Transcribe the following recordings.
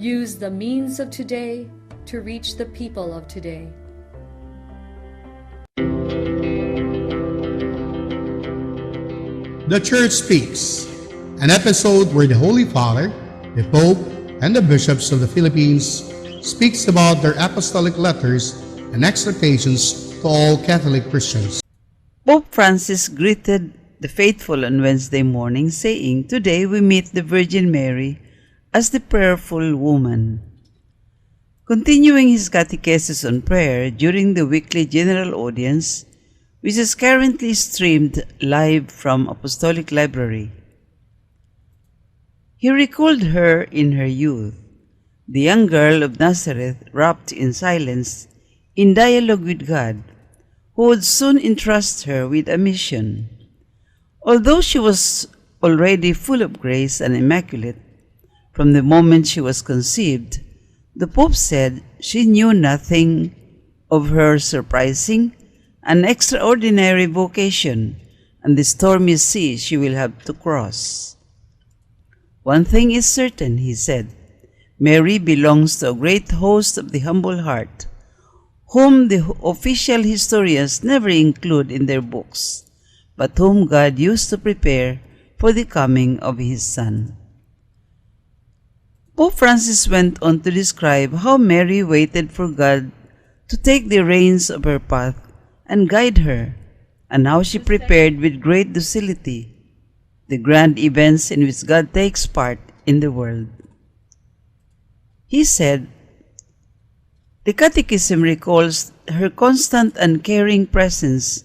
Use the means of today to reach the people of today. The Church Speaks, an episode where the Holy Father, the Pope, and the bishops of the Philippines speaks about their apostolic letters and exhortations to all Catholic Christians. Pope Francis greeted the faithful on Wednesday morning, saying, "Today we meet the Virgin Mary as the prayerful woman." Continuing his catechesis on prayer during the weekly general audience, which is currently streamed live from Apostolic Library, he recalled her in her youth, the young girl of Nazareth wrapped in silence, in dialogue with God, who would soon entrust her with a mission. Although she was already full of grace and immaculate from the moment she was conceived, the Pope said she knew nothing of her surprising and extraordinary vocation and the stormy sea she will have to cross. "One thing is certain," he said, "Mary belongs to a great host of the humble heart, whom the official historians never include in their books, but whom God used to prepare for the coming of His Son." Pope Francis went on to describe how Mary waited for God to take the reins of her path and guide her, and how she prepared with great docility the grand events in which God takes part in the world. He said, "The Catechism recalls her constant and caring presence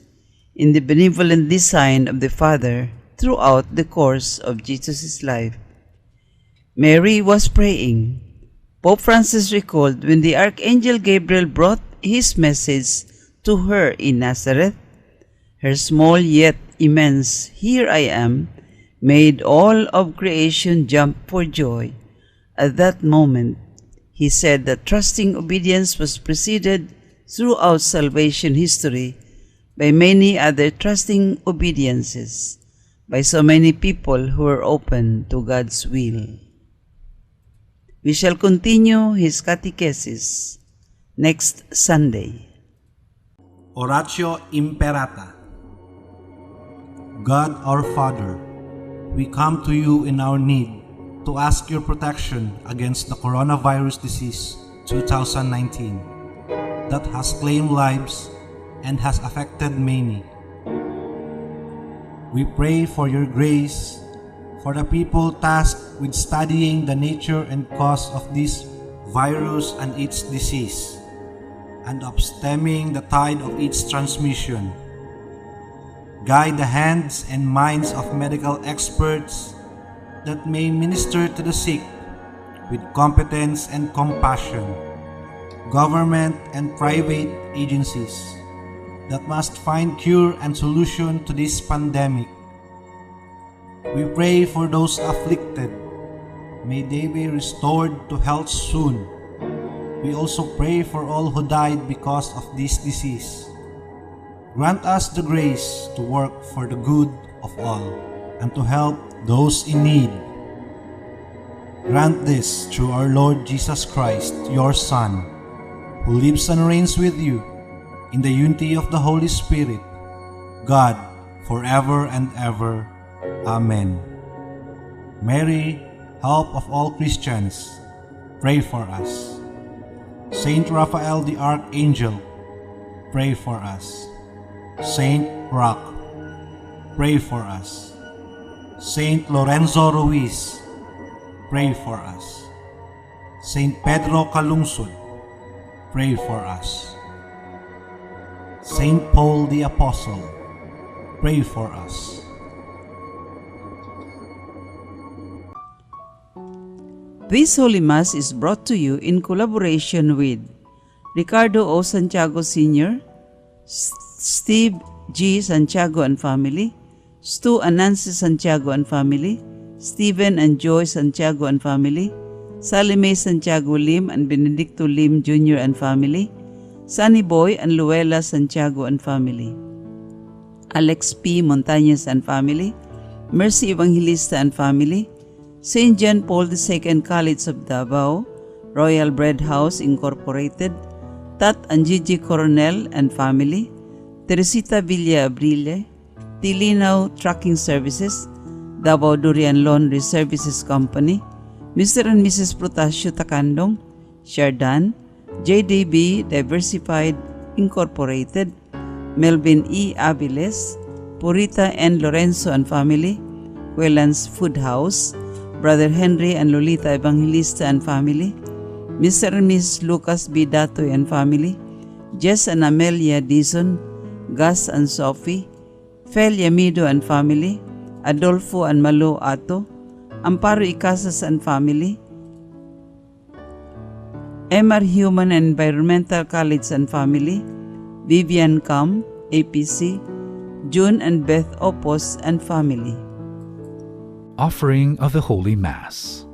in the benevolent design of the Father throughout the course of Jesus' life. Mary was praying," Pope Francis recalled, when the Archangel Gabriel brought his message to her in Nazareth. Her small yet immense "Here I am" made all of creation jump for joy. At that moment, he said that trusting obedience was preceded throughout salvation history by many other trusting obediences, by so many people who were open to God's will. We shall continue his catechesis next Sunday. Oratio Imperata. God our Father, we come to you in our need to ask your protection against the coronavirus disease 2019 that has claimed lives and has affected many. We pray for your grace for the people tasked with studying the nature and cause of this virus and its disease, and of stemming the tide of its transmission. Guide the hands and minds of medical experts that may minister to the sick with competence and compassion. Government and private agencies that must find cure and solution to this pandemic. We pray for those afflicted. May they be restored to health soon. We also pray for all who died because of this disease. Grant us the grace to work for the good of all and to help those in need. Grant this through our Lord Jesus Christ, your Son, who lives and reigns with you in the unity of the Holy Spirit, God, forever and ever. Amen. Mary, help of all Christians, pray for us. Saint Raphael the Archangel, pray for us. Saint Roch, pray for us. Saint Lorenzo Ruiz, pray for us. Saint Pedro Calungsod, pray for us. Saint Paul the Apostle, pray for us. This Holy Mass is brought to you in collaboration with Ricardo O. Santiago Sr., Steve G. Santiago and family, Stu and Nancy Santiago and family, Stephen and Joy Santiago and family, Salime Santiago Lim and Benedicto Lim Jr. and family, Sunny Boy and Luella Santiago and family, Alex P. Montañez and family, Mercy Evangelista and family, St. John Paul II College of Davao, Royal Bread House Incorporated, Tat and Gigi Coronel and family, Teresita Villa Abrile, Tilinaw Trucking Services, Davao Durian Laundry Services Company, Mr. and Mrs. Protasio Takandong, Shardan, JDB Diversified Incorporated, Melvin E. Aviles, Purita and Lorenzo and family, Whelan's Food House, Brother Henry and Lolita Evangelista and family, Mr. and Miss Lucas B. Datoy and family, Jess and Amelia Dizon, Gus and Sophie, Fel Yamido and family, Adolfo and Malo Ato, Amparo Icasas and family, MR Human and Environmental College and family, Vivian Kam, APC, June and Beth Opos and family. Offering of the Holy Mass.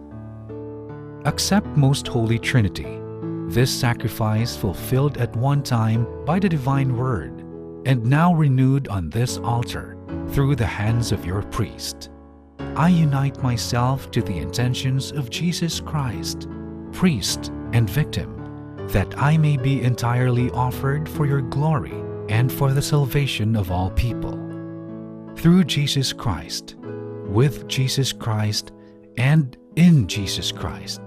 Accept, Most Holy Trinity, this sacrifice fulfilled at one time by the divine Word, and now renewed on this altar through the hands of your priest. I unite myself to the intentions of Jesus Christ, priest and victim, that I may be entirely offered for your glory and for the salvation of all people. Through Jesus Christ, with Jesus Christ, and in Jesus Christ,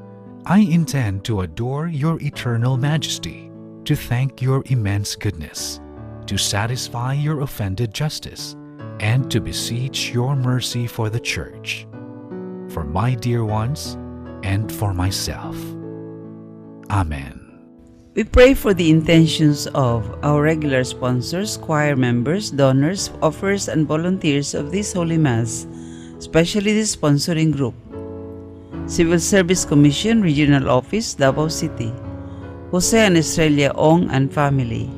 I intend to adore your eternal majesty, to thank your immense goodness, to satisfy your offended justice, and to beseech your mercy for the Church, for my dear ones, and for myself. Amen. We pray for the intentions of our regular sponsors, choir members, donors, offers, and volunteers of this Holy Mass, especially the sponsoring group. Civil Service Commission Regional Office, Davao City, Jose and Estrella Ong and family.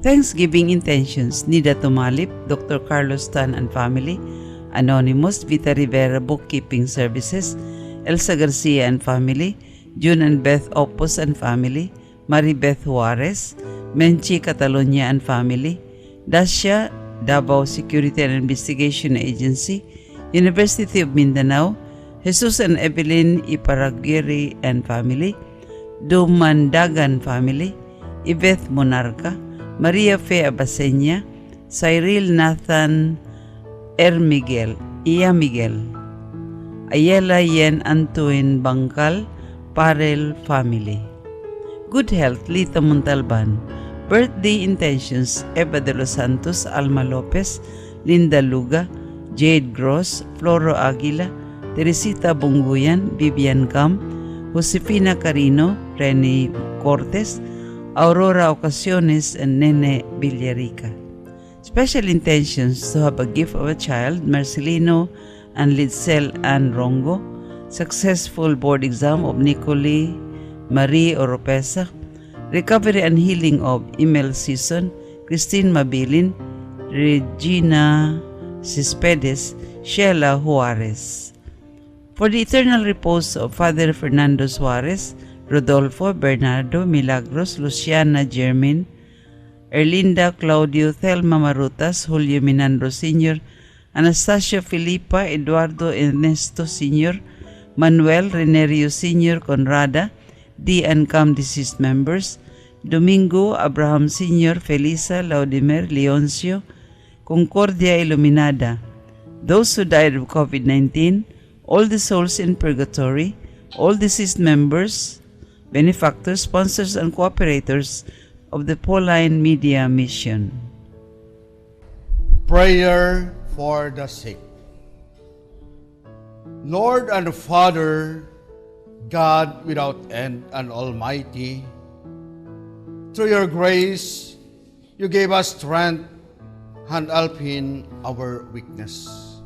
Thanksgiving intentions, Nida Tumalip, Dr. Carlos Tan and family, Anonymous, Vita Rivera Bookkeeping Services, Elsa Garcia and family, June and Beth Opos and family, Maribeth Juarez, Menchi Catalunan and family, Dacia, Davao Security and Investigation Agency, University of Mindanao, Jesus and Evelyn Yparaguirre and family, Dumandagan family, Yvette Monarca, Maria Fe Abasenya, Cyril Nathan Miguel, Iya Miguel, Ayala Yen Antuin Bangkal, Parel family. Good health, Lita Montalban. Birthday intentions, Eva de los Santos, Alma Lopez, Linda Luga, Jade Gross, Floro Aguila, Teresita Bunguyan, Vivian Cam, Josefina Carino, Rene Cortes, Aurora Ocasiones, and Nene Villarica. Special intentions to have a gift of a child, Marcelino and Lidsel Ann Rongo. Successful board exam of Nicole Marie Oropesa. Recovery and healing of Emel Season, Christine Mabilin, Regina Cespedes, Sheila Juarez. For the eternal repose of Father Fernando Suarez, Rodolfo, Bernardo, Milagros, Luciana Germin, Erlinda, Claudio, Thelma Marutas, Julio Minandro Sr., Anastasia Filipa, Eduardo Ernesto Sr., Manuel Renerio Sr., Conrada, D and Cam deceased members, Domingo, Abraham Sr., Felisa, Laudimer, Leoncio, Concordia Iluminada, those who died of COVID-19, all the souls in purgatory, all deceased members, benefactors, sponsors, and cooperators of the Pauline Media Mission. Prayer for the sick. Lord and Father, God without end and Almighty, through your grace, you gave us strength and help in our weakness.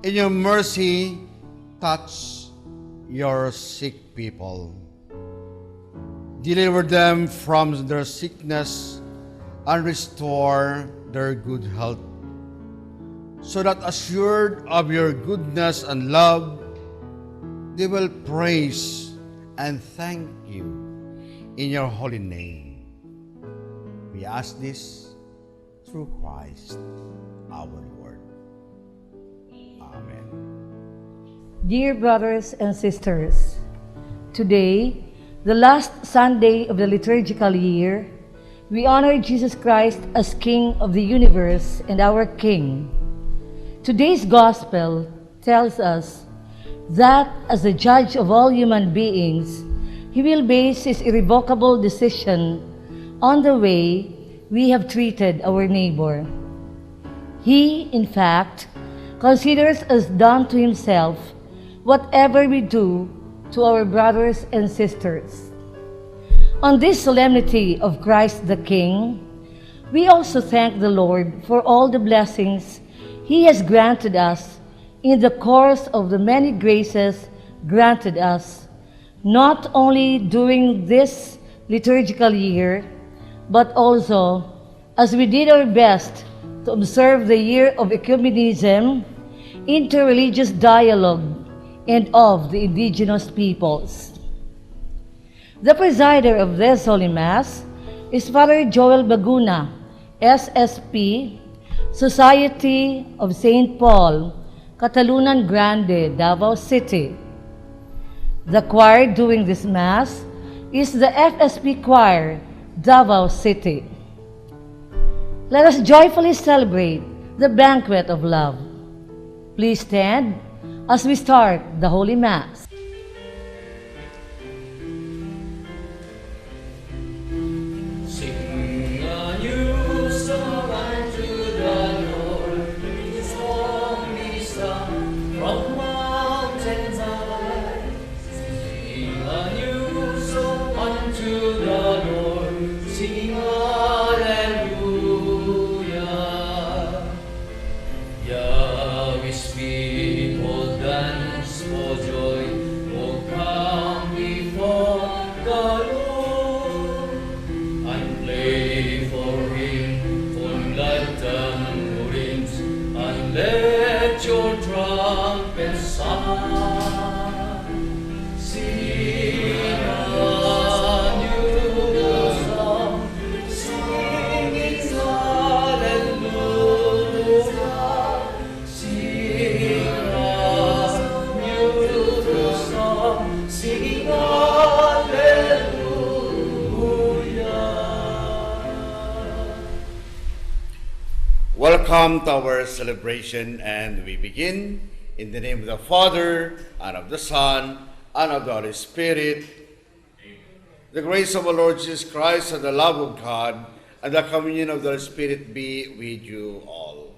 In your mercy, touch your sick people. Deliver them from their sickness and restore their good health, so that assured of your goodness and love, they will praise and thank you in your holy name. We ask this through Christ our Lord. Amen. Dear brothers and sisters, Today, the last Sunday of the liturgical year, we honor Jesus Christ as King of the universe and our King. Today's Gospel tells us that as the judge of all human beings, He will base His irrevocable decision on the way we have treated our neighbor. He, in fact, considers as done to Himself whatever we do to our brothers and sisters. On this solemnity of Christ the King, we also thank the Lord for all the blessings He has granted us in the course of the many graces granted us, not only during this liturgical year, but also as we did our best to observe the year of ecumenism, interreligious dialogue, and of the indigenous peoples. The presider of this Holy Mass is Father Joel Baguna, SSP, Society of St. Paul, Catalunan, Grande, Davao City. The choir doing this Mass is the FSP Choir, Davao City. Let us joyfully celebrate the banquet of love. Please stand as we start the Holy Mass. Sing a new song unto the Lord, His song be sung from mountains high. Sing a new song unto the Lord, sing hallelujah. Yahweh's people dance for joy, oh come before the Lord, and play for Him on the tambourines, and let your trumpets sound. Sing a new song, singing hallelujah. Sing a new song, singing hallelujah. Welcome to our celebration, and we begin in the name of the Father, and of the Son, and of the Holy Spirit. The grace of our Lord Jesus Christ, and the love of God, and the communion of the Holy Spirit be with you all.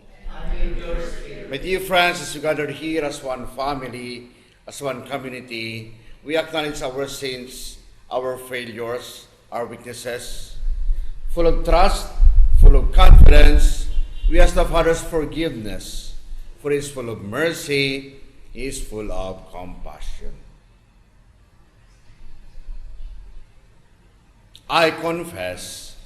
My dear friends, as we gather here as one family, as one community, we acknowledge our sins, our failures, our weaknesses. Full of trust, full of confidence, we ask the Father's forgiveness, for He is full of mercy, He is full of compassion. I confess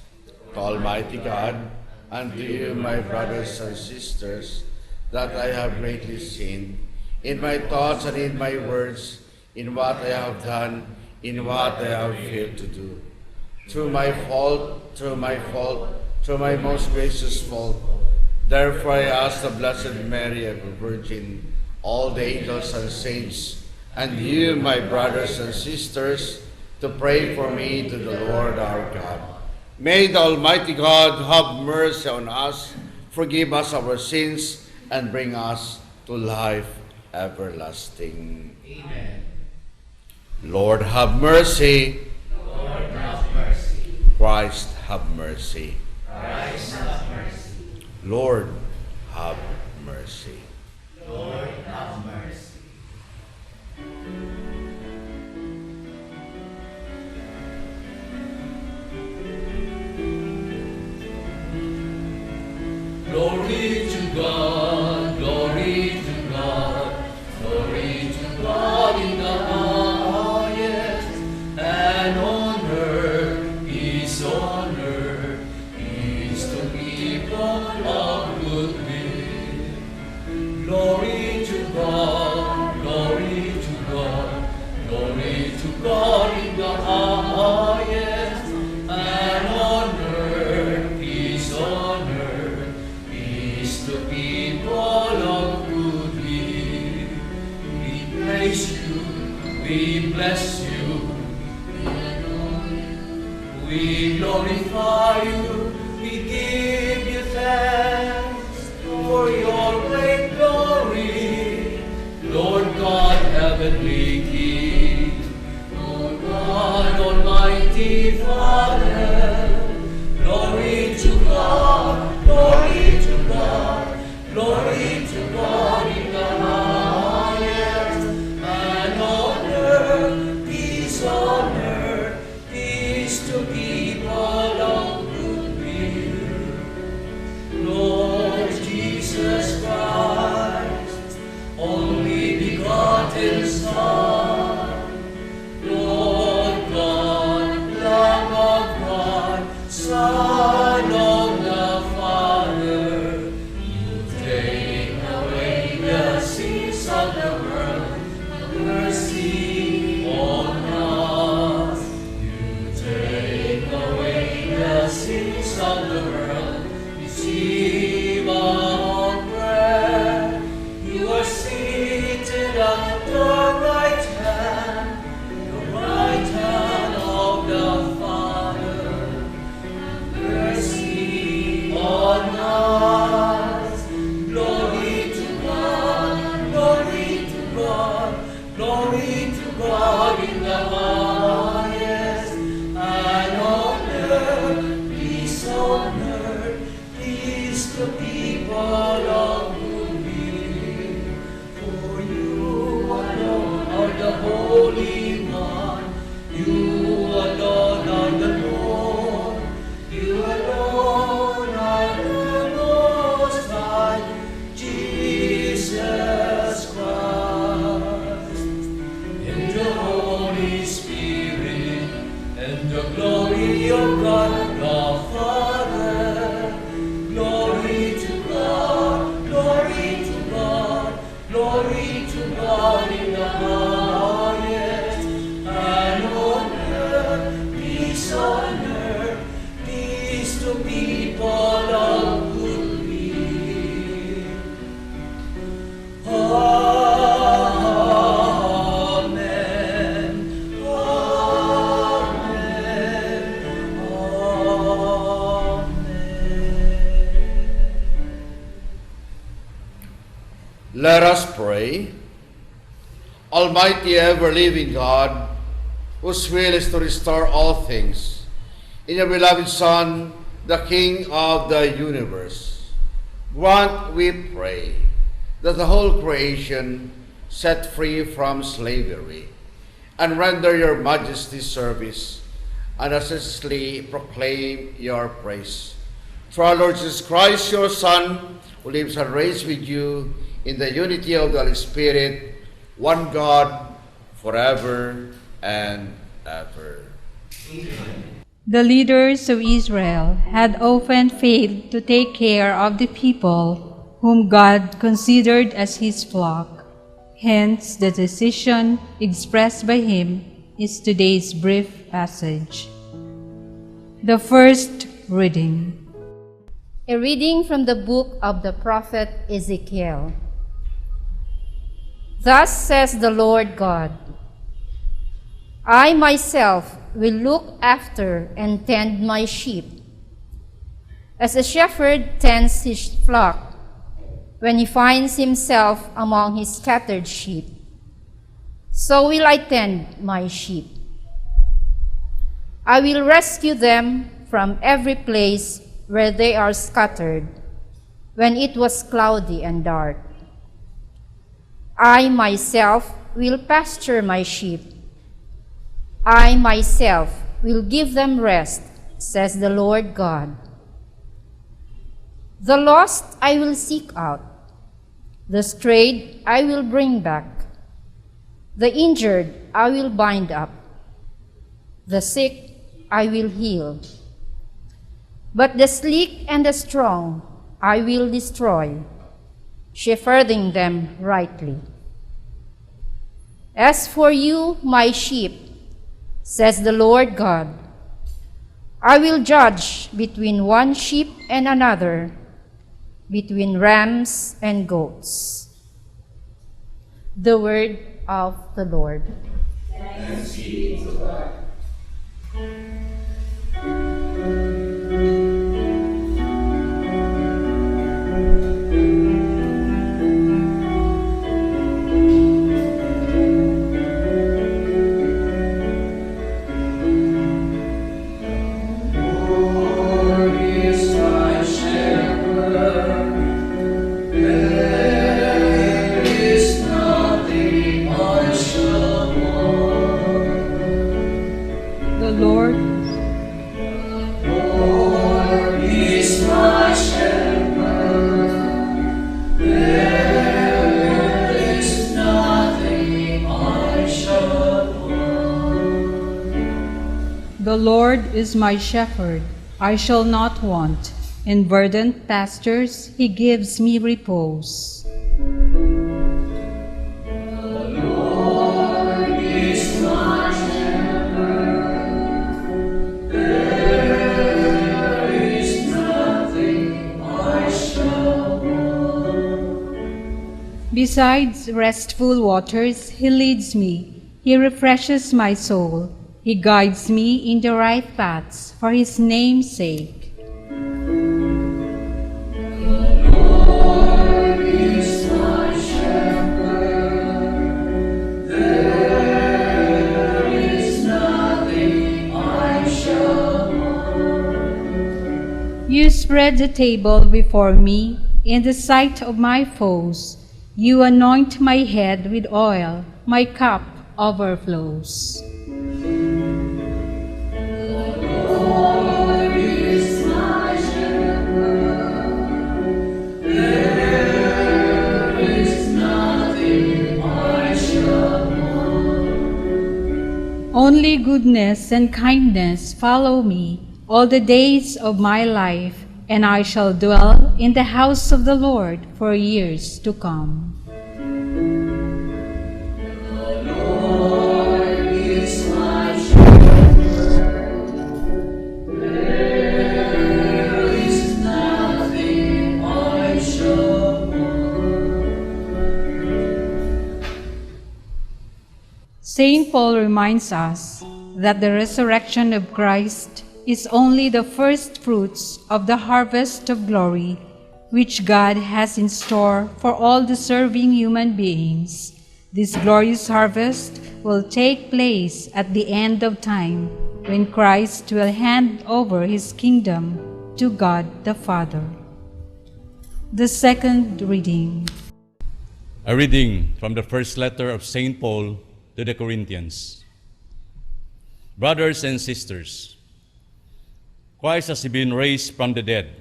to Almighty God and to you, my brothers and sisters, that I have greatly sinned in my thoughts and in my words, in what I have done, in what I have failed to do. Through my fault, through my most gracious fault. Therefore I ask the Blessed Mary, ever Virgin, all the angels and saints, and you, my brothers and sisters, to pray for me to the Lord our God. May the Almighty God have mercy on us, forgive us our sins, and bring us to life everlasting. Amen. Lord, have mercy. Lord, have mercy. Christ, have mercy. Christ, have mercy. Lord, have mercy. Lord, have mercy. Glory to God, glory to God, glory to God in the highest, and on earth peace on earth, peace to people of good will. Glory to God, glory to God, glory to God in the highest, and on earth peace on earth, peace to people of good will. We praise you, we bless you, glorify you, we give you thanks for your great glory, Lord God, heavenly King, Lord God, Almighty Father. Glory to God, glory to God, glory to God in the highest, and on earth, peace on earth, peace to people of good will. Lord Jesus Christ, only begotten Son, Lord God, Lamb of God, Son of the Father, you take away the sins of the world, have mercy on us. You take away the sins of the world, receive our prayer. You are seated at the right hand, the right hand of the Father. Mercy on us. Glory to God, glory to God, glory to God in the highest, and on earth, peace on earth, peace to people of good will. For you alone are the Holy One, you alone are the Lord, you alone are the Most High, Jesus Christ. In the Holy Spirit, and the glory of God the Father, glory to God, glory to God, glory to God in the highest, and on earth, peace on earth, peace to people of good will. Amen. Let us pray. Almighty ever-living God, whose will is to restore all things, in your beloved Son, the King of the universe, grant, we pray, that the whole creation, set free from slavery, and render your majesty service, and assiduously proclaim your praise. Through our Lord Jesus Christ, your Son, who lives and reigns with you in the unity of the Holy Spirit, one God, forever and ever. The leaders of Israel had often failed to take care of the people whom God considered as his flock. Hence, the decision expressed by him is today's brief passage. The first reading. A reading from the book of the prophet Ezekiel. Thus says the Lord God, I myself will look after and tend my sheep, as a shepherd tends his flock when he finds himself among his scattered sheep. So will I tend my sheep. I will rescue them from every place where they are scattered, when it was cloudy and dark. I myself will pasture my sheep. I myself will give them rest, says the Lord God. The lost I will seek out. The strayed I will bring back. The injured I will bind up. The sick I will heal. But the sleek and the strong I will destroy, shepherding them rightly. As for you, my sheep, says the Lord God, I will judge between one sheep and another, between rams and goats. The word of the Lord. Thanks be to God. There is nothing I shall want. The Lord Is my shepherd. There is nothing I shall want. The Lord is my shepherd, I shall not want. In verdant pastures he gives me repose. The Lord is my shepherd. There is nothing I shall want. Besides restful waters he leads me, he refreshes my soul. He guides me in the right paths for his name's sake. Lord is my shepherd. There is nothing I shall want. You spread the table before me in the sight of my foes. You anoint my head with oil, my cup overflows. Lord is my shepherd. There is nothing I shall want. Only goodness and kindness follow me all the days of my life, and I shall dwell in the house of the Lord for years to come. The Lord is my shepherd. There is nothing I shall want. Saint Paul reminds us that the resurrection of Christ is only the first fruits of the harvest of glory which God has in store for all deserving human beings. This glorious harvest will take place at the end of time, when Christ will hand over his kingdom to God the Father. The second reading. A reading from the first letter of St. Paul to the Corinthians. Brothers and sisters, Christ has been raised from the dead,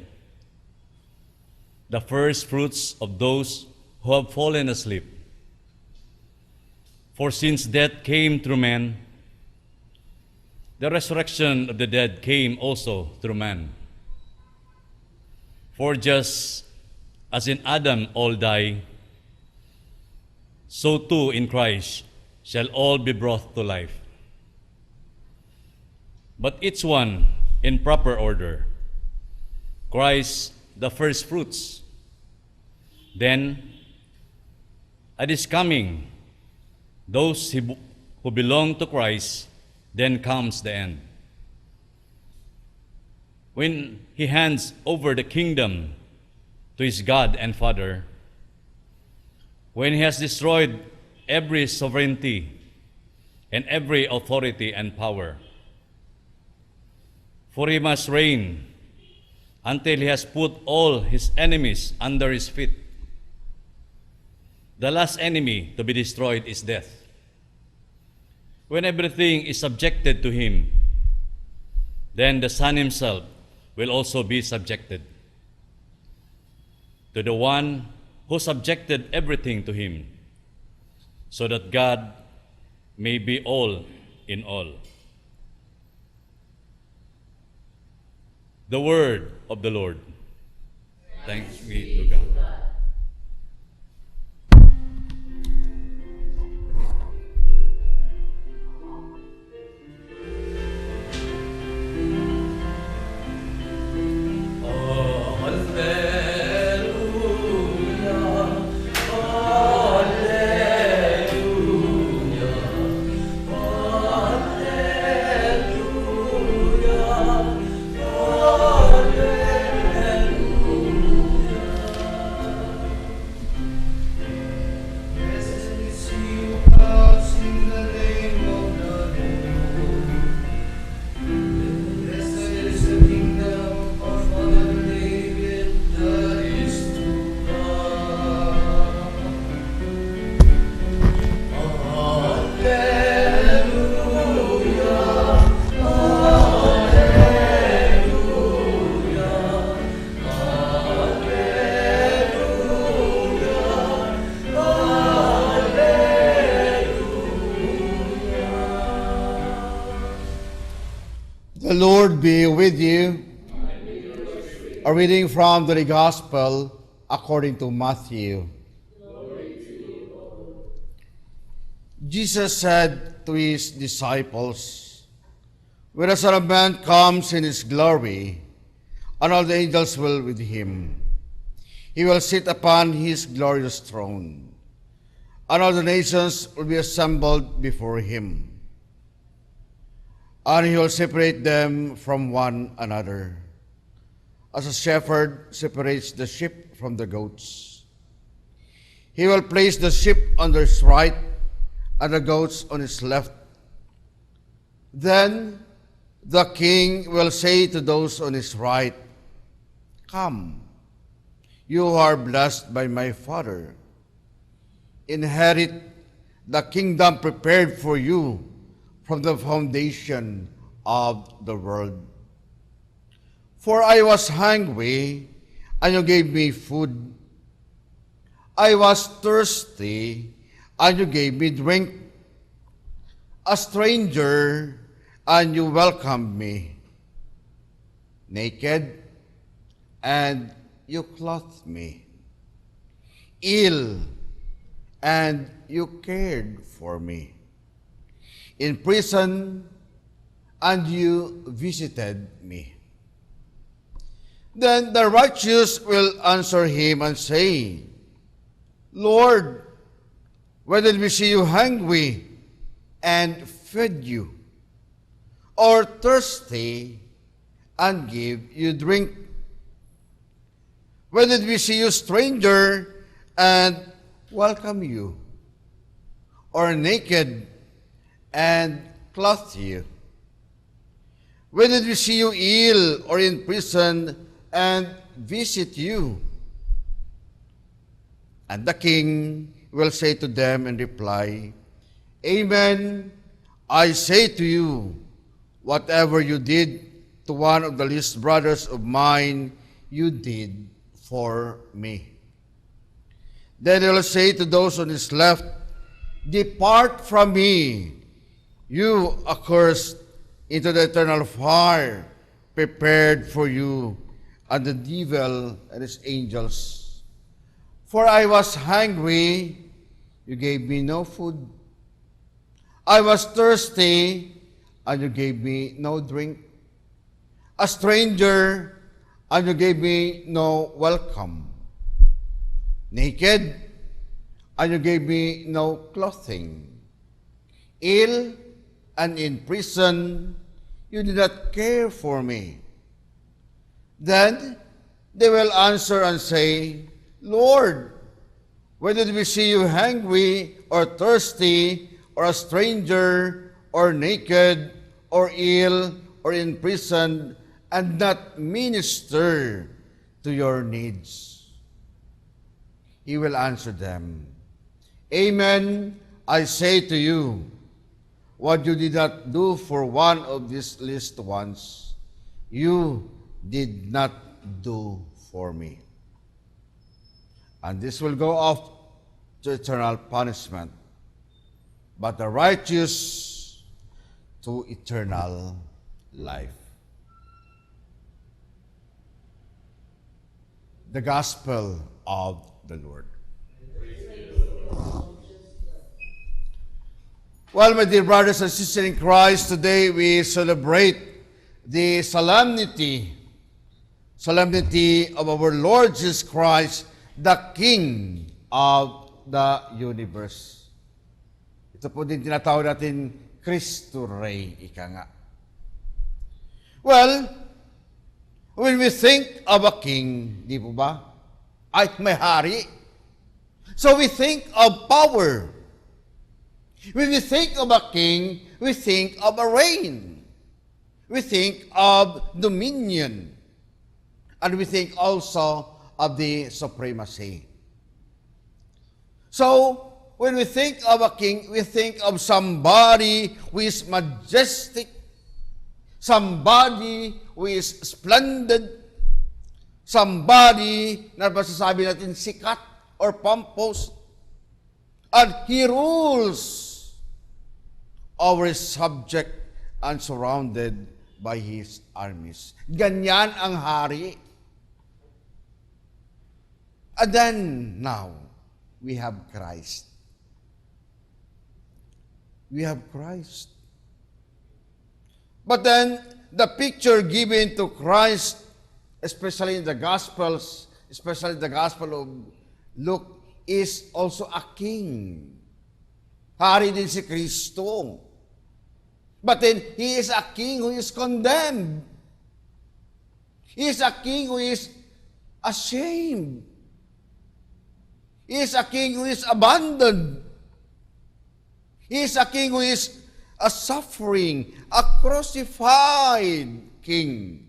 the first fruits of those who have fallen asleep. For since death came through man, the resurrection of the dead came also through man. For just as in Adam all die, so too in Christ shall all be brought to life. But each one in proper order. Christ the first fruits. Then, at his coming, those who belong to Christ, then comes the end, when he hands over the kingdom to his God and Father, when he has destroyed every sovereignty and every authority and power. For he must reign until he has put all his enemies under his feet. The last enemy to be destroyed is death. When everything is subjected to him, then the Son himself will also be subjected to the one who subjected everything to him, so that God may be all in all. The word of the Lord. Thanks be to God. Lord be with you. A reading from the Gospel according to Matthew. Jesus said to his disciples, "When the Son of Man comes in his glory, and all the angels will with him, he will sit upon his glorious throne, and all the nations will be assembled before him. And he will separate them from one another, as a shepherd separates the sheep from the goats. He will place the sheep on his right and the goats on his left. Then the king will say to those on his right, 'Come, you who are blessed by my Father. Inherit the kingdom prepared for you from the foundation of the world. For I was hungry, and you gave me food. I was thirsty, and you gave me drink. A stranger, and you welcomed me. Naked, and you clothed me. Ill, and you cared for me. In prison, and you visited me.' Then the righteous will answer him and say, 'Lord, when did we see you hungry and fed you, or thirsty and give you drink? When did we see you stranger and welcome you, or naked and clothe you? When did we see you ill or in prison and visit you?' And the king will say to them in reply, 'Amen, I say to you, whatever you did to one of the least brothers of mine, you did for me.' Then he will say to those on his left, 'Depart from me, you accursed, into the eternal fire prepared for you and the devil and his angels. For I was hungry, you gave me no food. I was thirsty, and you gave me no drink. A stranger, and you gave me no welcome. Naked, and you gave me no clothing. Ill, and in prison, you did not care for me.' Then they will answer and say, 'Lord, when did we see you hungry or thirsty or a stranger or naked or ill or in prison and not minister to your needs?' He will answer them, 'Amen, I say to you, what you did not do for one of these least ones, you did not do for me.' And this will go off to eternal punishment, but the righteous to eternal life." The Gospel of the Lord. Well, my dear brothers and sisters in Christ, today we celebrate the solemnity of our Lord Jesus Christ, the King of the universe. Ito po din tinatawag natin Cristo Rey, ika nga. Well, when we think of a king, di po ba? Ay, may hari. So we think of power. When we think of a king, we think of a reign. We think of dominion. And we think also of the supremacy. So, when we think of a king, we think of somebody who is majestic, somebody who is splendid, somebody na masasabi natin sikat or pompous, and he rules over his subject and surrounded by his armies. Ganyan ang hari. And then, now, we have Christ. We have Christ. But then, the picture given to Christ, especially in the Gospels, especially the Gospel of Luke, is also a king. Hari din si Kristo. But then, he is a king who is condemned. He is a king who is ashamed. He is a king who is abandoned. He is a king who is a suffering, a crucified king,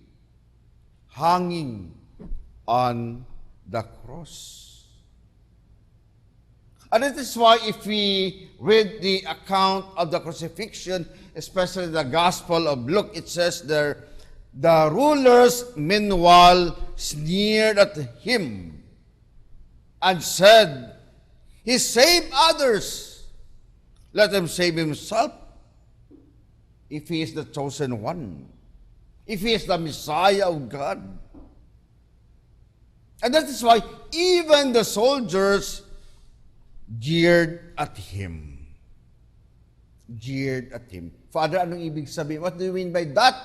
hanging on the cross. And it is why if we read the account of the crucifixion, especially the Gospel of Luke, it says there, the rulers meanwhile sneered at him and said, "He saved others. Let him save himself if he is the chosen one, if he is the Messiah of God." And that is why even the soldiers jeered at him. Jeered at him. Father, anong ibig sabihin? What do you mean by that?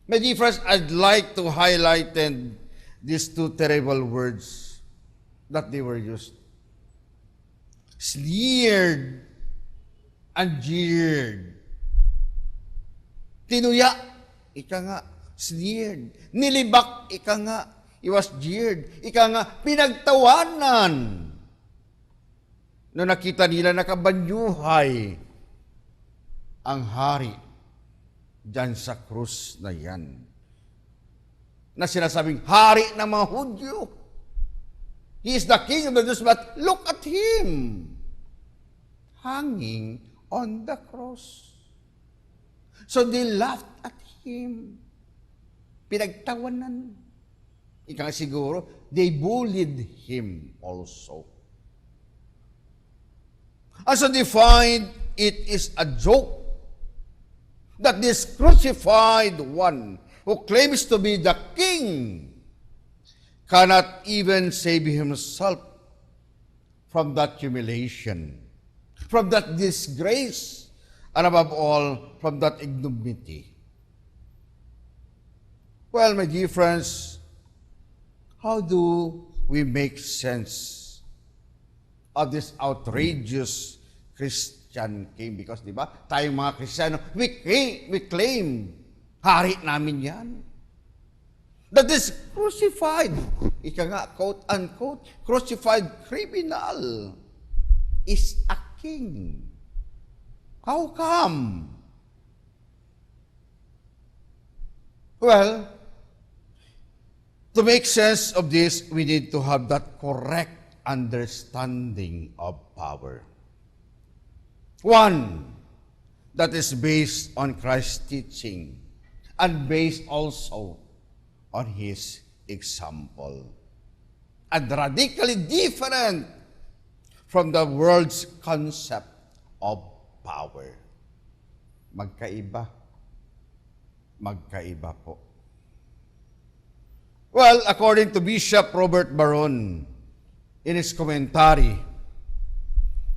My dear friends, I'd like to highlight these two terrible words that they were used. Sneered and jeered. Tinuya, ika nga, sneered. Nilibak, ika nga, he was jeered. Ika nga, pinagtawanan. Noong nakita nila nakabanyuhay ang hari dyan sa krus na yan. Na sinasabing, hari ng mga Hudyo. He is the king of the Jews, but look at him. Hanging on the cross. So they laughed at him. Pinagtawanan. Ika nga siguro, they bullied him also. And so they find it is a joke that this crucified one who claims to be the king cannot even save himself from that humiliation, from that disgrace, and above all, from that ignominy. Well, my dear friends, how do we make sense of this outrageous Christian king? Because, di ba, tayong mga Kristiyano, we claim, hari namin yan. That is crucified, ika nga, quote-unquote, crucified criminal is a king. How come? Well, to make sense of this, we need to have that correct understanding of power. One, that is based on Christ's teaching and based also on his example. And radically different from the world's concept of power. Magkaiba. Magkaiba po. Well, according to Bishop Robert Barron, in his commentary,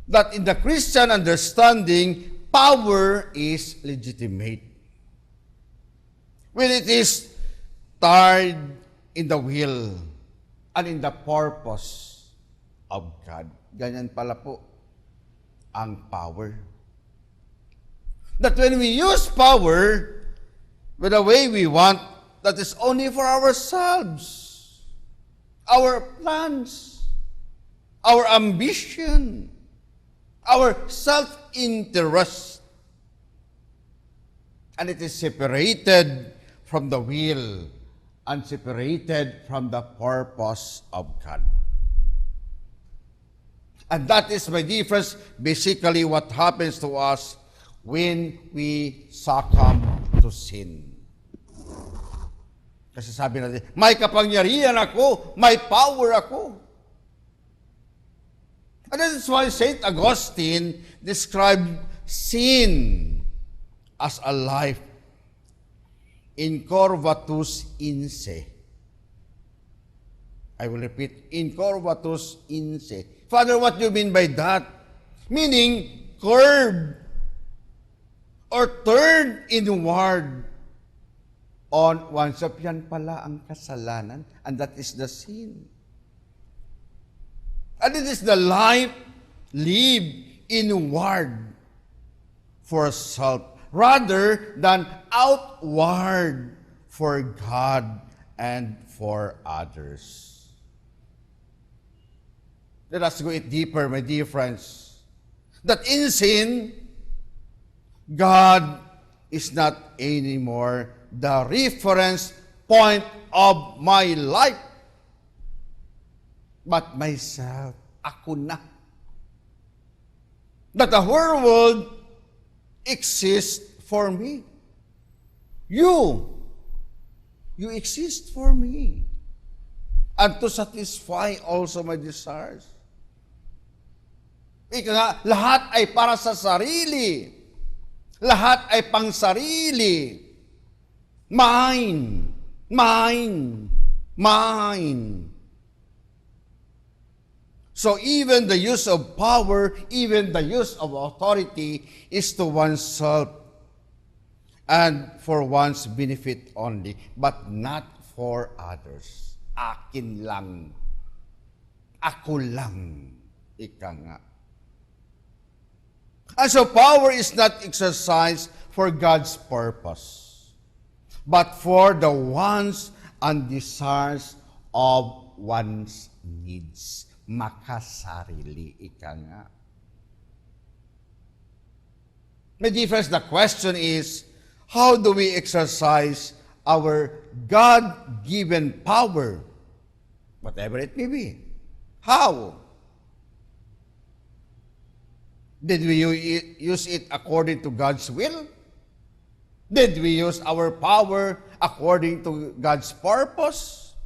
that in the Christian understanding, power is legitimate. When it is tied in the will and in the purpose of God. Ganyan pala po ang power. That when we use power with the way we want, that is only for ourselves, our plans, our ambition, our self-interest, and it is separated from the will and separated from the purpose of God. And that is, my dear friends, basically what happens to us when we succumb to sin. Kasi sabi natin, may kapangyarihan ako, may power ako. And that is why St. Augustine described sin as a life incurvatus inse. I will repeat, incurvatus inse. Father, what do you mean by that? Meaning, curved or turned inward on oneself. Yan pala ang kasalanan, and that is the sin. And it is the life lived inward for self, rather than outward for God and for others. Let us go it deeper, my dear friends. That in sin, God is not anymore the reference point of my life, but myself. Ako na. That the whole world exists for me. You exist for me. And to satisfy also my desires. Ika nga, lahat ay para sa sarili. Lahat ay pang sarili. Mine. Mine. Mine. So even the use of power, even the use of authority is to oneself and for one's benefit only, but not for others. Akin lang. Ako lang. Ika nga. And so power is not exercised for God's purpose, but for the wants and desires of one's needs. Makasarili, ika nga. My dear friends, the question is, how do we exercise our God-given power, whatever it may be? How? Did we use it according to God's will? Did we use our power according to God's purpose?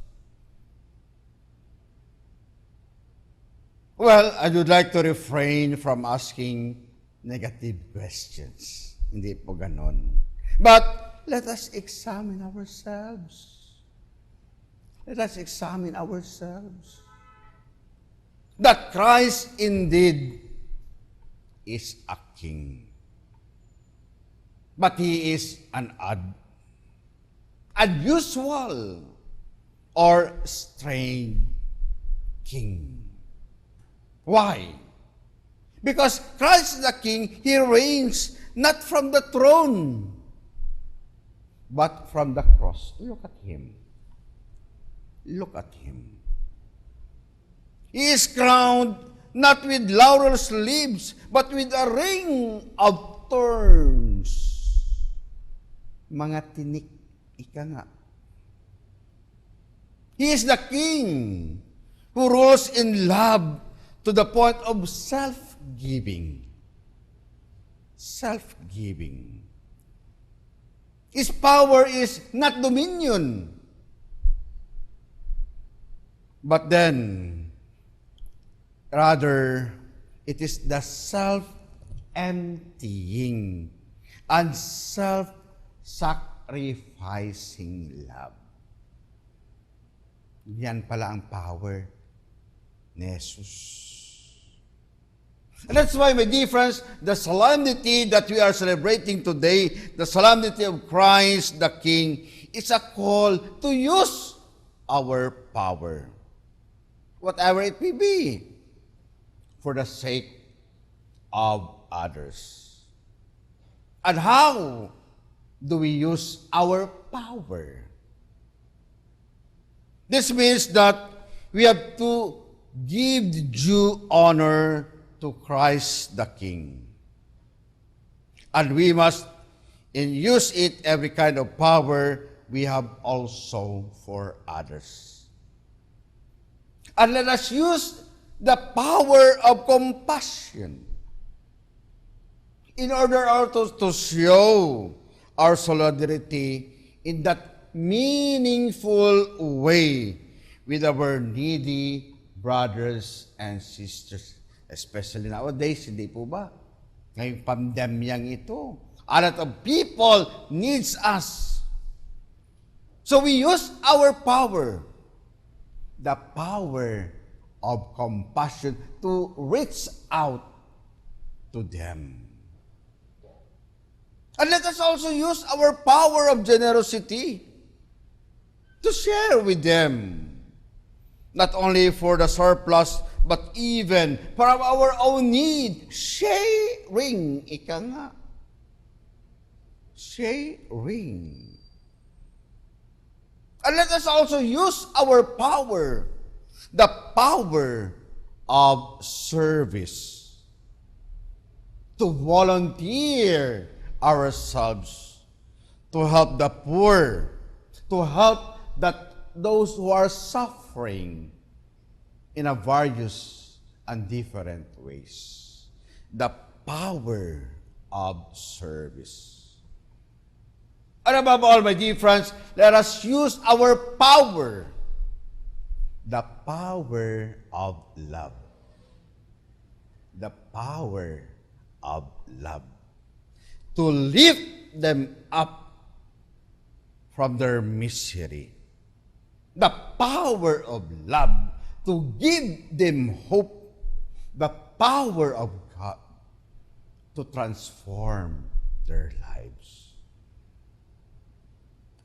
Well, I would like to refrain from asking negative questions. Hindi po ganon. But let us examine ourselves. Let us examine ourselves. That Christ indeed is a king. But he is an unusual or strange king. Why? Because Christ the King, he reigns not from the throne, but from the cross. Look at him. Look at him. He is crowned not with laurel leaves, but with a ring of thorns. Mga tinik, ika nga. He is the king who rules in love to the point of self-giving. Self-giving. His power is not dominion, but then, rather, it is the self-emptying and self-sacrificing love. Yan pala ang power ni Jesus. And that's why, my dear friends, the solemnity that we are celebrating today, the solemnity of Christ the King, is a call to use our power, whatever it may be, for the sake of others. And how do we use our power? This means that we have to give the due honor to Christ the King. And we must use it, every kind of power we have also for others. And let us use the power of compassion in order also to show our solidarity in that meaningful way with our needy brothers and sisters. Especially nowadays, hindi po ba? Ngayong pandemyang ito, A lot of people needs us. So we use our power, the power of compassion, to reach out to them. And let us also use our power of generosity to share with them, not only for the surplus, but even for our own need. Sharing, ika nga. Sharing. And let us also use our power, the power of service, to volunteer ourselves, to help the poor, to help those who are suffering in a various and different ways. The power of service. And above all, my dear friends, let us use our power, the power of love. The power of love. To lift them up from their misery. The power of love to give them hope. The power of God to transform their lives.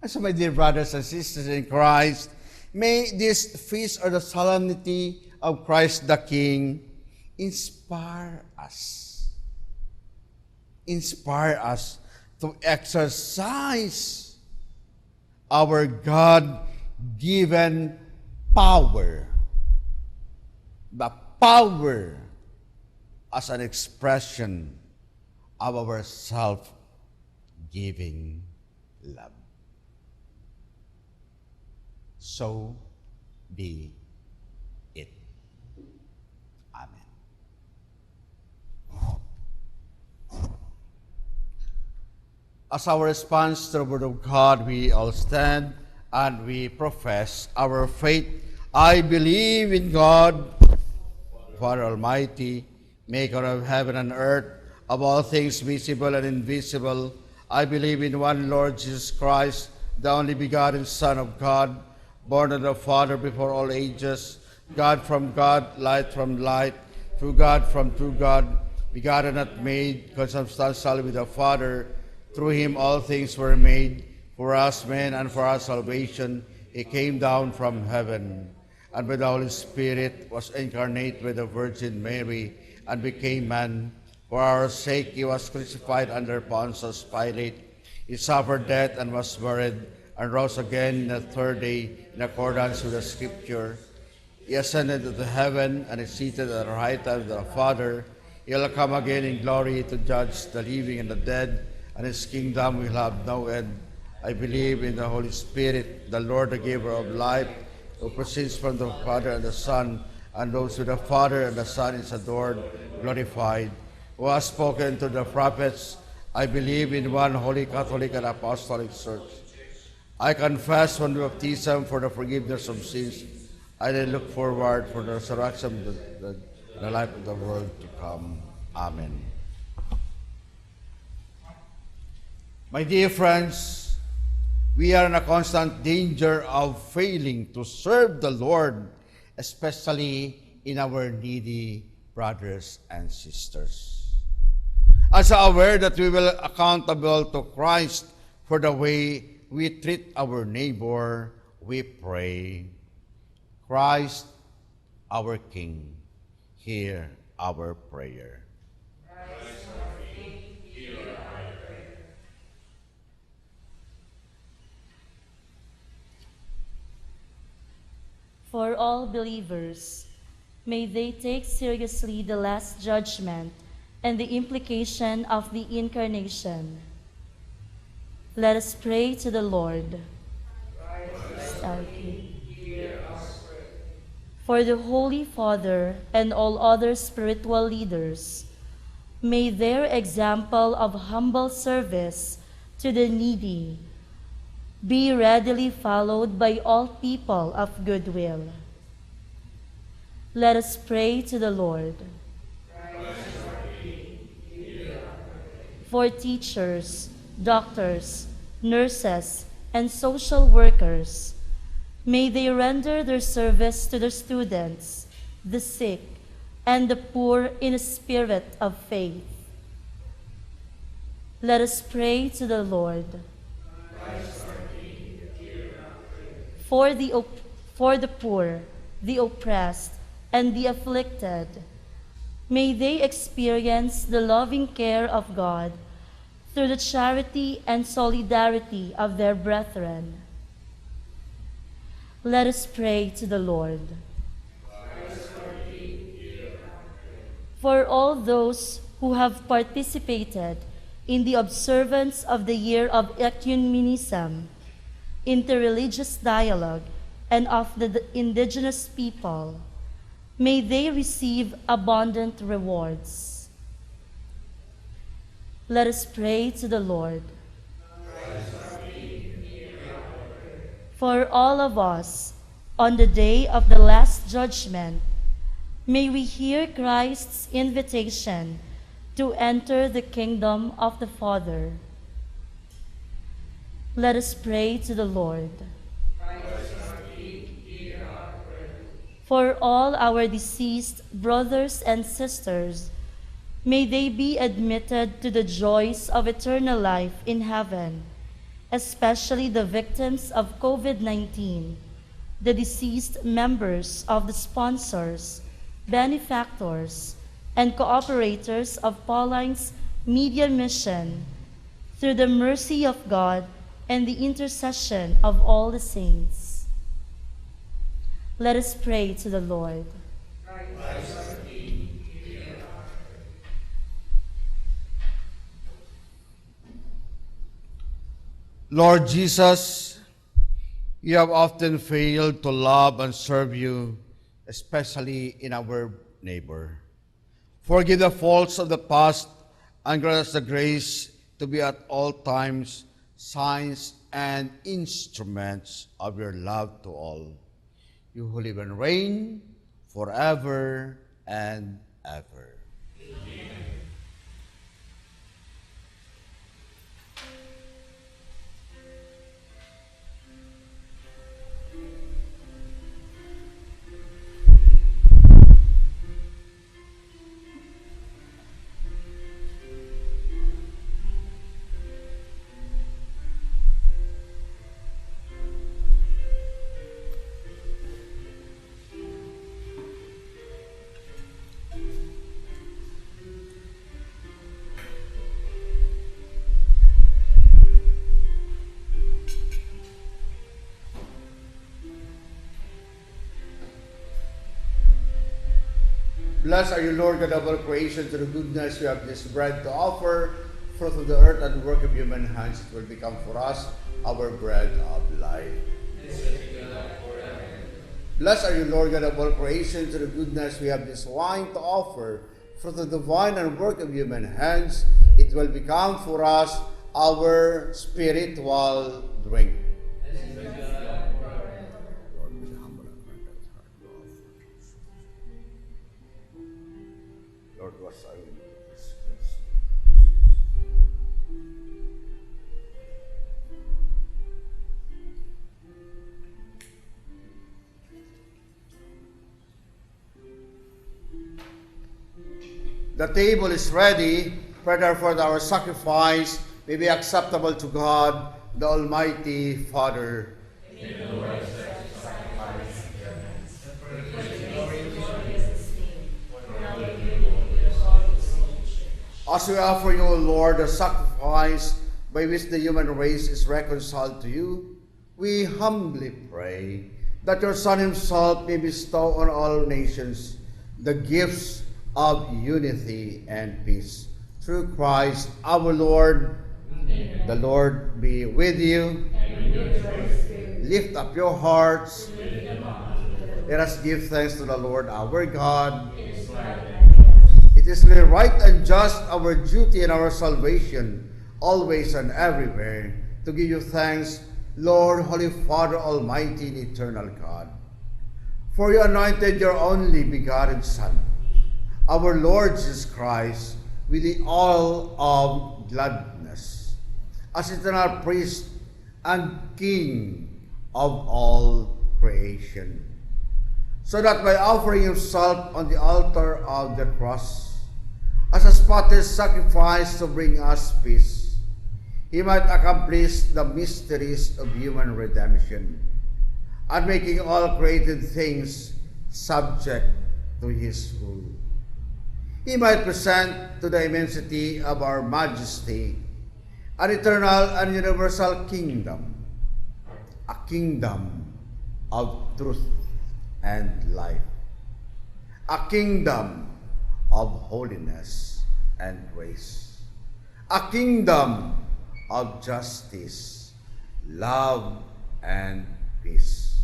And so, my dear brothers and sisters in Christ, may this feast or the solemnity of Christ the King inspire us. Inspire us to exercise our God-given power. The power as an expression of our self-giving love. So be it. Amen. As our response to the Word of God, we all stand and we profess our faith. I believe in God, Father Almighty, maker of heaven and earth, of all things visible and invisible. I believe in one Lord Jesus Christ, the only begotten Son of God, born of the Father before all ages, God from God, light from light, true God from true God, begotten not made, consubstantial with the Father. Through him all things were made. For us men and for our salvation, he came down from heaven, and by the Holy Spirit was incarnate with the Virgin Mary, and became man. For our sake he was crucified under Pontius Pilate. He suffered death and was buried, and rose again the third day in accordance with the Scripture. He ascended into heaven and is seated at the right hand of the Father. He will come again in glory to judge the living and the dead, and his kingdom will have no end. I believe in the Holy Spirit, the Lord, the giver of life, who proceeds from the Father and the Son, and those with the Father and the Son is adored, glorified, who has spoken to the prophets. I believe in one holy Catholic and Apostolic Church. I confess one baptism for the forgiveness of sins. I then look forward for the resurrection of the life of the world to come. Amen. My dear friends, we are in a constant danger of failing to serve the Lord, especially in our needy brothers and sisters. As aware that we will accountable to Christ for the way we treat our neighbor, we pray. Christ, our King, hear our prayer. For all believers, may they take seriously the last judgment and the implication of the Incarnation. Let us pray to the Lord. For the Holy Father and all other spiritual leaders, may their example of humble service to the needy be readily followed by all people of goodwill. Let us pray to the Lord. for teachers, doctors, nurses, and social workers. May they render their service to their students, the sick, and the poor in a spirit of faith. Let us pray to the Lord. For the poor, the oppressed, and the afflicted, may they experience the loving care of God through the charity and solidarity of their brethren. Let us pray to the Lord. For all those who have participated in the observance of the year of ecumenism, interreligious dialogue, and of the indigenous people, may they receive abundant rewards. Let us pray to the Lord. For all of us, on the day of the last judgment, may we hear Christ's invitation to enter the kingdom of the Father. Let us pray to the Lord. For all our deceased brothers and sisters, may they be admitted to the joys of eternal life in heaven, especially the victims of COVID-19, the deceased members of the sponsors, benefactors, and cooperators of Pauline's media mission, through the mercy of God and the intercession of all the saints. Let us pray to the Lord. Lord Jesus, you have often failed to love and serve you, especially in our neighbor. Forgive the faults of the past and grant us the grace to be at all times signs and instruments of your love to all. You who live and reign forever and ever. Blessed are you, Lord God of all creation, to the goodness you have this bread to offer, fruit of the earth and the work of human hands. It will become for us our bread of life. Blessed are you, Lord God of all creation, to the goodness we have this wine to offer, fruit of the vine and work of human hands. It will become for us our spiritual drink. Lord, was I will discuss. The table is ready. Pray therefore that our sacrifice may be acceptable to God, the Almighty Father. As we offer you, O Lord, the sacrifice by which the human race is reconciled to you, we humbly pray that your Son himself may bestow on all nations the gifts of unity and peace. Through Christ our Lord. Amen. The Lord be with you. And with your spirit. Lift up your hearts. Let us give thanks to the Lord our God. It is really right and just, our duty and our salvation, always and everywhere, to give you thanks, Lord, Holy Father, Almighty and Eternal God. For you anointed your only begotten Son, our Lord Jesus Christ, with the oil of gladness, as eternal priest and King of all creation, so that by offering himself on the altar of the cross as a spotless sacrifice to bring us peace, he might accomplish the mysteries of human redemption and making all created things subject to his rule. He might present to the immensity of our majesty an eternal and universal kingdom, a kingdom of truth and life, a kingdom of holiness and grace, a kingdom of justice, love, and peace.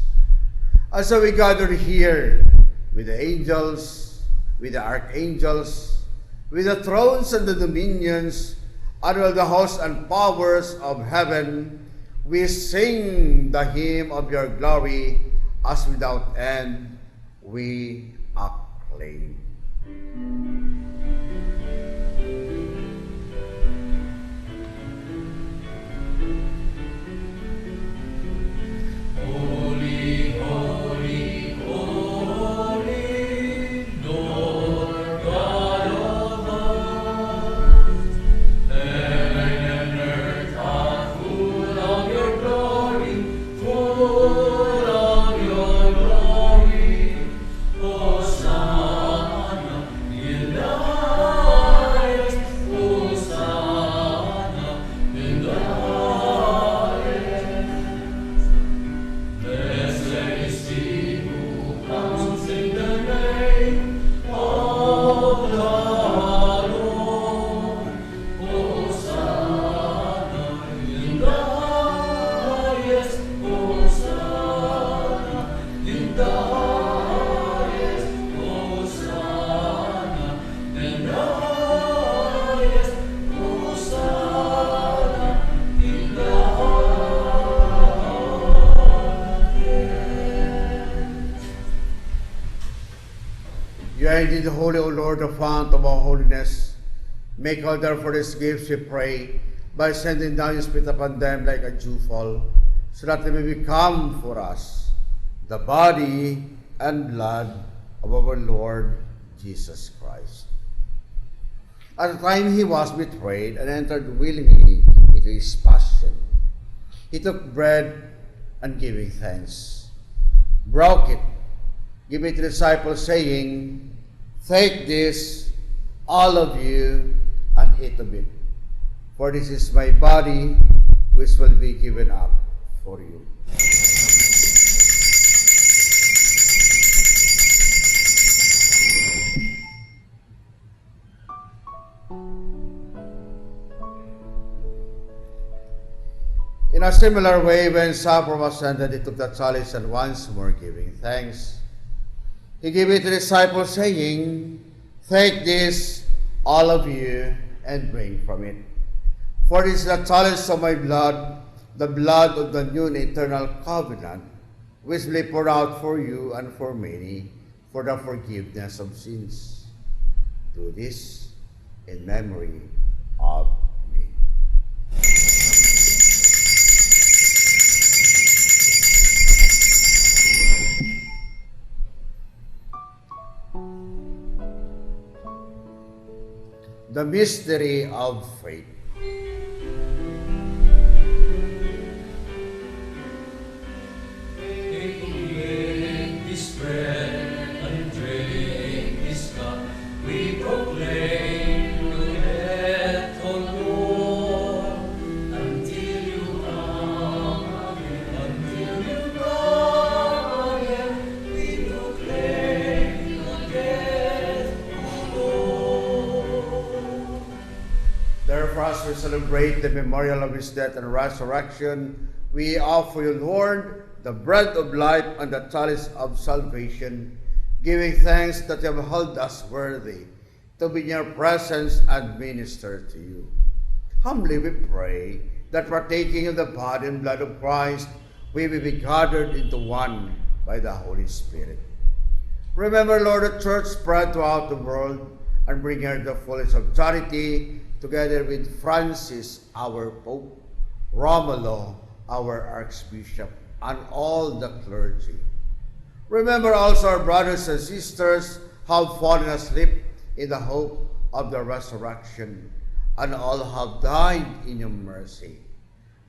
And so we gather here with the angels, with the archangels, with the thrones and the dominions, and all the hosts and powers of heaven, we sing the hymn of your glory, as without end we acclaim. Holy, holy, holy, Lord God of hosts, heaven and earth are full of your glory, full of your glory. Hosanna in the highest, Hosanna in the highest. Blessed is he who comes in the name of the Lord. Hosanna in the highest, Hosanna in the highest, Hosanna in the highest, Hosanna in the highest. You are indeed holy, O Lord, the fount of all holiness. Make all therefore these gifts, we pray, by sending down your Spirit upon them like a dewfall, so that they may become for us the body and blood of our Lord Jesus Christ. At the time he was betrayed and entered willingly into his passion, he took bread and giving thanks, broke it, gave it to the disciples, saying, "Take this, all of you, and eat of it, for this is my body, which will be given up for you." In a similar way, when supper was ended, he took the chalice and once more giving thanks, he gave it to the disciples, saying, "Take this, all of you, and drink from it. For this is the chalice of my blood, the blood of the new and eternal covenant, which will be poured out for you and for many for the forgiveness of sins. Do this in memory of me." The mystery of faith. Eat this bread and drink this cup, we proclaim your death, O Lord, until you come again. Until you come again, we proclaim your death, O Lord. Therefore, as we celebrate the memorial of his death and resurrection, we offer you, Lord, the bread of life and the chalice of salvation, giving thanks that you have held us worthy to be in your presence and minister to you. Humbly we pray that partaking of the body and blood of Christ, we may be gathered into one by the Holy Spirit. Remember, Lord, the church spread throughout the world, and bring her the fullness of charity, together with Francis, our Pope, Romulo, our Archbishop, and all the clergy. Remember also our brothers and sisters who have fallen asleep in the hope of the resurrection, and all who have died in your mercy.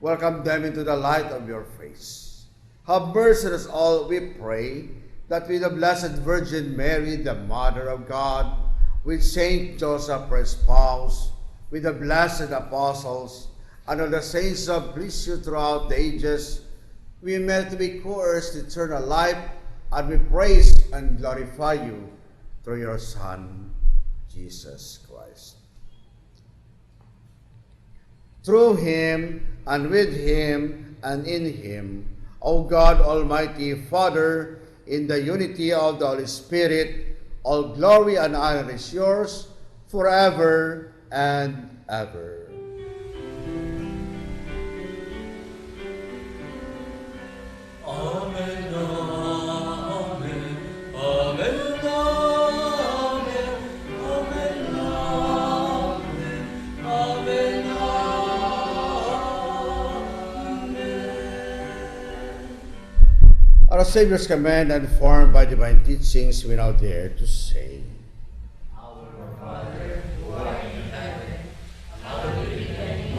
Welcome them into the light of your face. Have mercy on us all, we pray, that with the Blessed Virgin Mary, the Mother of God, with Saint Joseph, her spouse, with the blessed apostles, and all the saints who have pleased you throughout the ages, we may to be coerced to eternal life, and we praise and glorify you through your Son, Jesus Christ. Through him, and with him, and in him, O God, Almighty Father, in the unity of the Holy Spirit, all glory and honor is yours forever and ever. Amen, amen, amen, amen, amen, amen, amen, amen. Our Savior's command, and formed by divine teachings, we now dare to say, Our Father, who art in heaven, hallowed be thy name.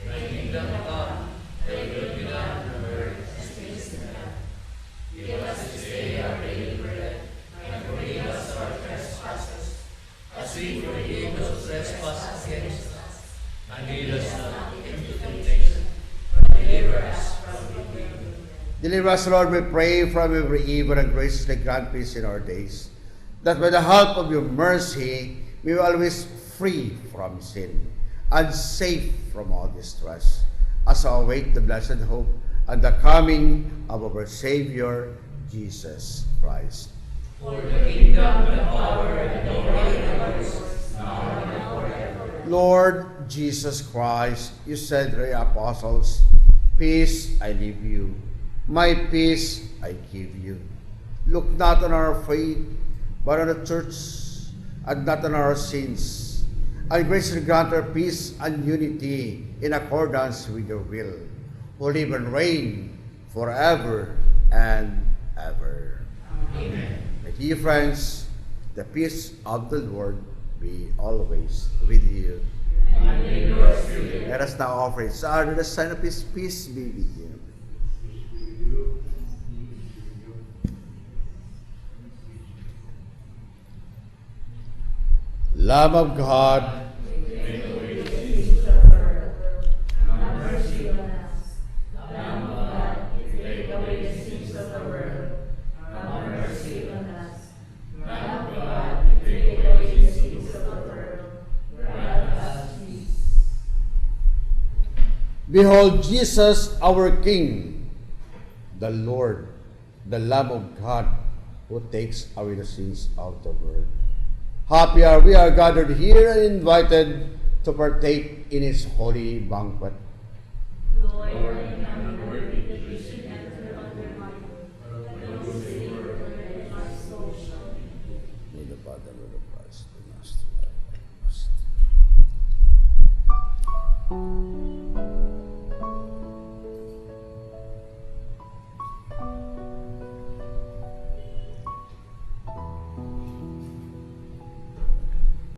Thy kingdom come, thy will be done on earth as it is in heaven. Give us this day our daily bread, and forgive us our trespasses, as we forgive those trespass against us. And lead us not into temptation, but deliver us from evil. deliver us, Lord, we pray, from every evil, and graciously grant peace in our days, that by the help of your mercy, we will always free from sin, and safe from all distress, as we await the blessed hope and the coming of our Savior, Jesus Christ. For the kingdom, the power, and the glory are yours, now and forever. Lord Jesus Christ, you said to your apostles, peace I leave you, my peace I give you. Look not on our faith, but on the church, and not on our sins, and graciously grant our peace and unity in accordance with your will, who live and reign forever and ever. Amen. My dear friends, the peace of the Lord be always with you. And with your spirit. Let us now offer each other the sign of his peace be with you. Lamb of God, behold Jesus our King, the Lord, the Lamb of God, who takes away the sins of the world. Happy are we are gathered here and invited to partake in his holy banquet. Lord, I am worthy that you should enter under my roof, but those say your word, and my soul shall be. May the Father of the Christ be master of us.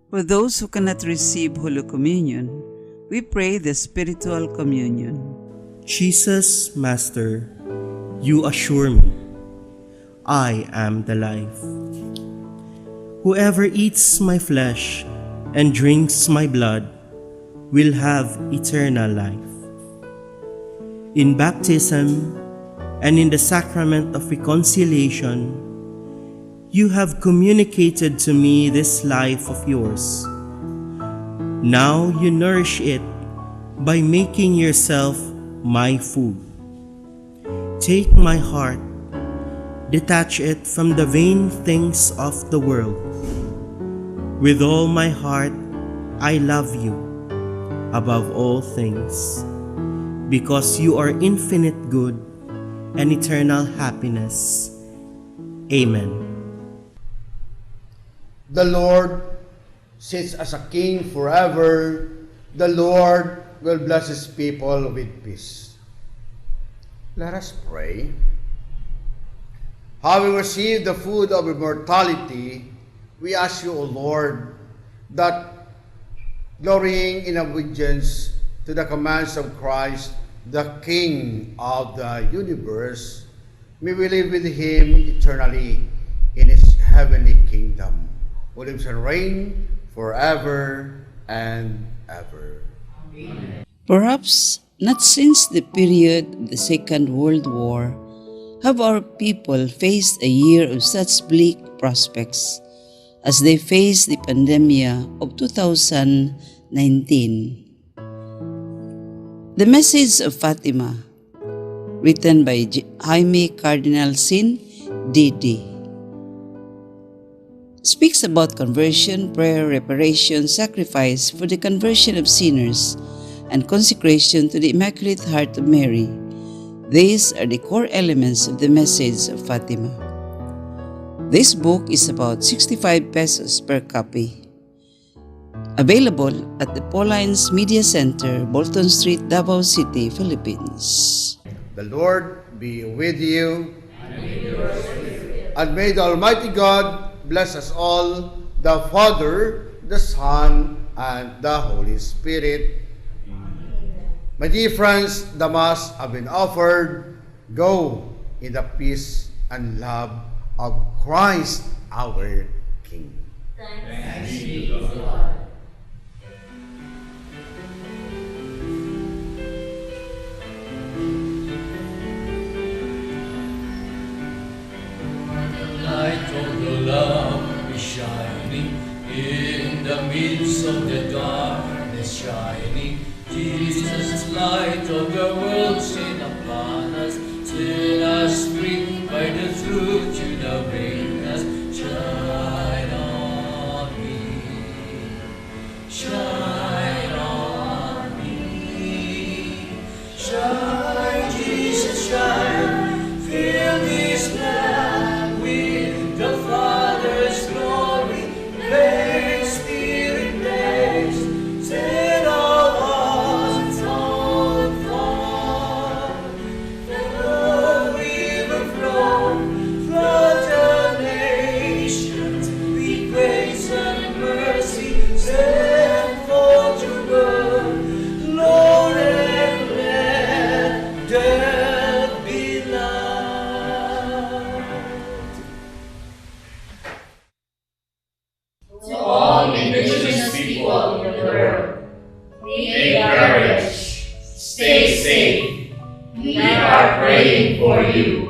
For those who cannot receive Holy Communion, we pray the spiritual communion. Jesus, Master, you assure me, I am the life. Whoever eats my flesh and drinks my blood will have eternal life. In baptism and in the sacrament of reconciliation, you have communicated to me this life of yours. Now you nourish it by making yourself my food. Take my heart, detach it from the vain things of the world. With all my heart, I love you above all things, because you are infinite good and eternal happiness. Amen. The Lord sits as a king forever. The Lord will bless his people with peace. Let us pray. Having received the food of immortality, we ask you, O Lord, that glorying in obedience to the commands of Christ, the King of the universe, may we live with him eternally in his heavenly kingdom, who lives and reigns forever and ever. Amen. Perhaps not since the period of the Second World War have our people faced a year of such bleak prospects as they face the pandemia of 2019. The Message of Fatima, written by Jaime Cardinal Sin D.D., speaks about conversion, prayer, reparation, sacrifice for the conversion of sinners, and consecration to the Immaculate Heart of Mary. These are the core elements of the Message of Fatima. This book is about 65 pesos per copy. Available at the Paulines Media Center, Bolton Street, Davao City, Philippines. The Lord be with you. And may the Almighty God bless us all, the Father, the Son, and the Holy Spirit. My dear friends, the Mass have been offered. Go in the peace and love of Christ our King. Thanks be to God. The light of the Lamb is shining in the midst of the darkness shining. Jesus, light of the world, shine upon us, set us free by the truth you now bring us. Shine on me, shine on me, shine, Jesus, shine, fill this land with the Father's glory, blaze, Spirit, blaze, set all hearts on fire. Let the river flow, flood the nations with grace and mercy, send forth your word, Lord, and let death be light. To all indigenous people in the world, take courage, stay safe. We are praying for you.